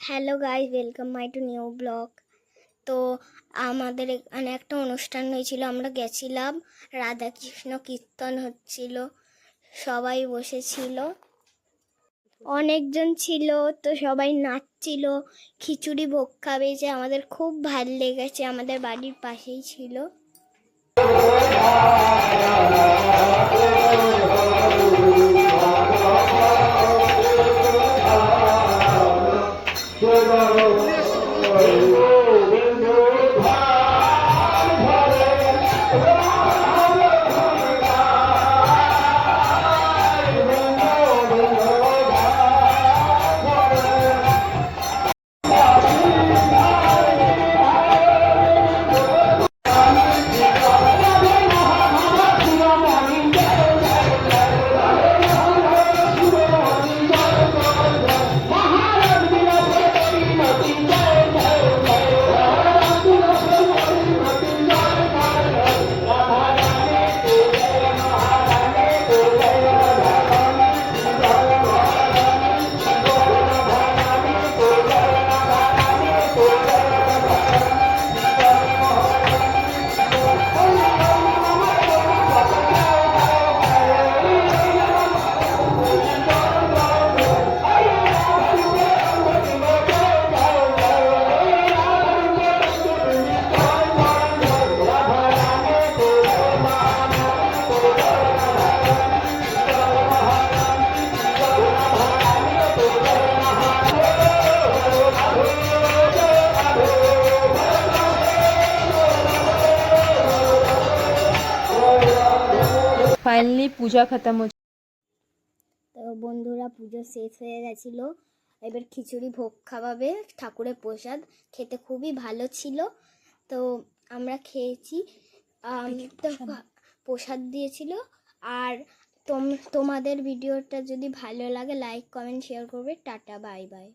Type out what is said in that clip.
Hello guys, welcome my two new blog. তো আমাদের এখানে একটা অনুষ্ঠান হয়েছিল, আমরা গেছিলাম। রাধাকৃষ্ণ কীর্তন হচ্ছিল, সবাই বসেছিল, অনেকজন ছিল। তো সবাই নাচছিল, খিচুড়ি ভোগ খাবে, যে আমাদের খুব ভালো লেগেছে, আমাদের বাড়ির পাশেই ছিল। फाइनली पूजा खत्म हो। তো বন্ধুরা, পুজো শেষ হয়ে গেছিলো, এবার খিচুড়ি ভোগ খাওয়াবে, ঠাকুরের প্রসাদ, খেতে খুবই ভালো ছিল। তো আমরা খেয়েছি। তো প্রসাদ দিয়েছিল। আর তোমাদের ভিডিওটা যদি ভালো লাগে, লাইক কমেন্ট শেয়ার করবে। Tata, bye bye.